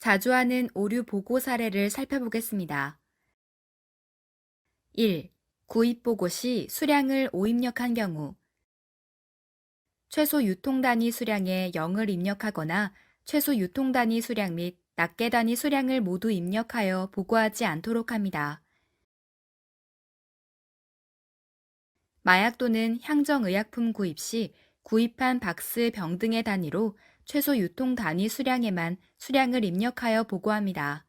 자주 하는 오류 보고 사례를 살펴보겠습니다. 1. 구입 보고 시 수량을 오입력한 경우 최소 유통 단위 수량에 0을 입력하거나 최소 유통 단위 수량 및 낱개 단위 수량을 모두 입력하여 보고하지 않도록 합니다. 마약 또는 향정의약품 구입 시 구입한 박스, 병 등의 단위로 최소 유통 단위 수량에만 수량을 입력하여 보고합니다.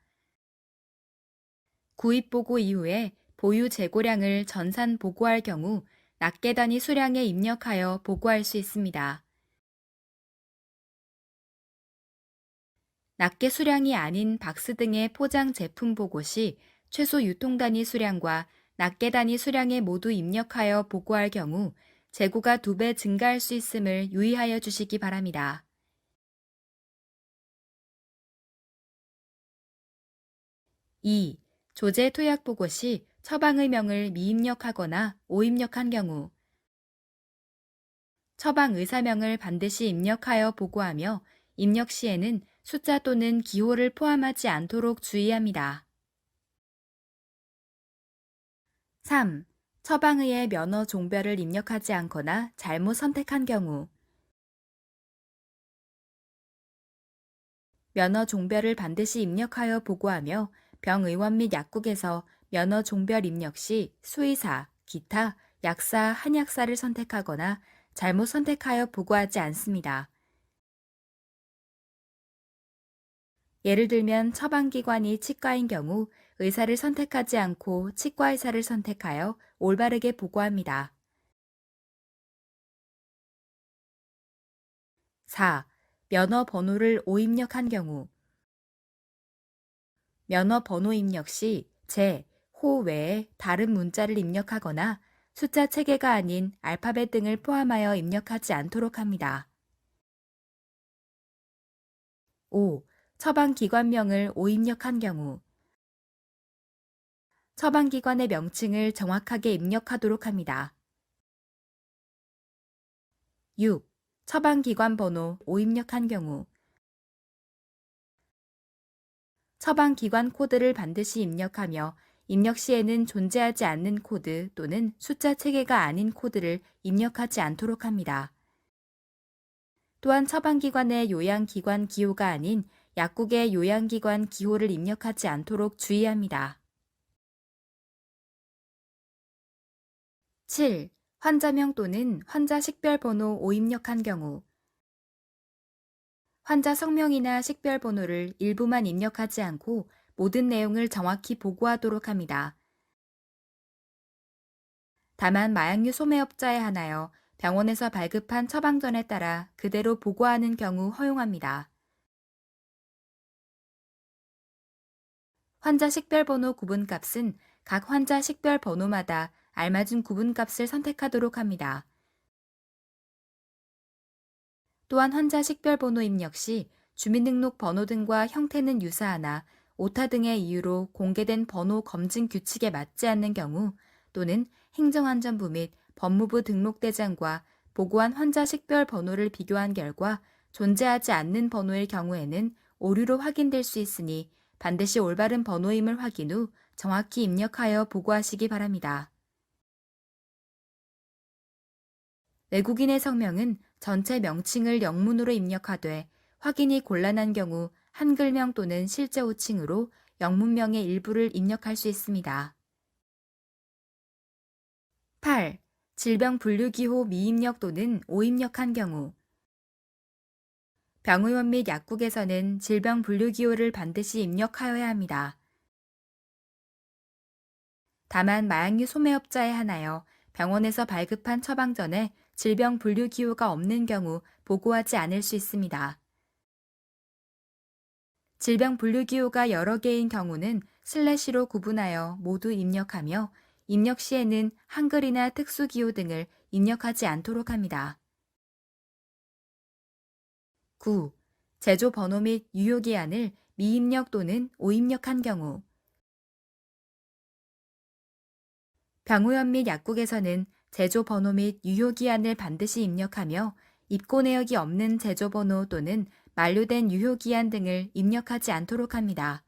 구입 보고 이후에 보유 재고량을 전산 보고할 경우 낱개 단위 수량에 입력하여 보고할 수 있습니다. 낱개 수량이 아닌 박스 등의 포장 제품 보고 시 최소 유통 단위 수량과 낱개 단위 수량에 모두 입력하여 보고할 경우 재고가 2배 증가할 수 있음을 유의하여 주시기 바랍니다. 2. 조제 토약 보고 시 처방의명을 미입력하거나 오입력한 경우 처방 의사명을 반드시 입력하여 보고하며 입력 시에는 숫자 또는 기호를 포함하지 않도록 주의합니다. 3. 처방의의 면허 종별을 입력하지 않거나 잘못 선택한 경우 면허 종별을 반드시 입력하여 보고하며 병의원 및 약국에서 면허 종별 입력 시 수의사, 기타, 약사, 한약사를 선택하거나 잘못 선택하여 보고하지 않습니다. 예를 들면 처방기관이 치과인 경우 의사를 선택하지 않고 치과의사를 선택하여 올바르게 보고합니다. 4. 면허 번호를 오입력한 경우 면허 번호 입력 시 제, 호 외에 다른 문자를 입력하거나 숫자 체계가 아닌 알파벳 등을 포함하여 입력하지 않도록 합니다. 5. 처방기관명을 오입력한 경우 처방기관의 명칭을 정확하게 입력하도록 합니다. 6. 처방기관 번호 오입력한 경우 처방기관 코드를 반드시 입력하며 입력 시에는 존재하지 않는 코드 또는 숫자 체계가 아닌 코드를 입력하지 않도록 합니다. 또한 처방기관의 요양기관 기호가 아닌 약국의 요양기관 기호를 입력하지 않도록 주의합니다. 7. 환자명 또는 환자 식별번호 오입력한 경우 환자 성명이나 식별번호를 일부만 입력하지 않고 모든 내용을 정확히 보고하도록 합니다. 다만 마약류 소매업자에 한하여 병원에서 발급한 처방전에 따라 그대로 보고하는 경우 허용합니다. 환자 식별번호 구분값은 각 환자 식별번호마다 알맞은 구분값을 선택하도록 합니다. 또한 환자 식별번호 입력 시 주민등록번호 등과 형태는 유사하나 오타 등의 이유로 공개된 번호 검증 규칙에 맞지 않는 경우 또는 행정안전부 및 법무부 등록대장과 보고한 환자 식별번호를 비교한 결과 존재하지 않는 번호일 경우에는 오류로 확인될 수 있으니 반드시 올바른 번호임을 확인 후 정확히 입력하여 보고하시기 바랍니다. 외국인의 성명은 전체 명칭을 영문으로 입력하되 확인이 곤란한 경우 한글명 또는 실제 호칭으로 영문명의 일부를 입력할 수 있습니다. 8. 질병 분류기호 미입력 또는 오입력한 경우 병의원 및 약국에서는 질병 분류기호를 반드시 입력하여야 합니다. 다만 마약류 소매업자에 한하여 병원에서 발급한 처방전에 질병 분류 기호가 없는 경우 보고하지 않을 수 있습니다. 질병 분류 기호가 여러 개인 경우는 슬래시로 구분하여 모두 입력하며 입력 시에는 한글이나 특수 기호 등을 입력하지 않도록 합니다. 9. 제조 번호 및 유효 기한을 미입력 또는 오입력한 경우 병의원 및 약국에서는 제조 번호 및 유효 기한을 반드시 입력하며 입고 내역이 없는 제조 번호 또는 만료된 유효기한 등을 입력하지 않도록 합니다.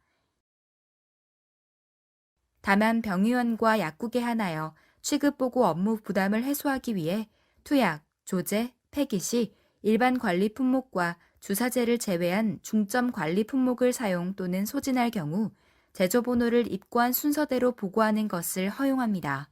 다만 병의원과 약국에 한하여 취급보고 업무 부담을 해소하기 위해 투약, 조제, 폐기 시 일반 관리 품목과 주사제를 제외한 중점 관리 품목을 사용 또는 소진할 경우 제조번호를 입고한 순서대로 보고하는 것을 허용합니다.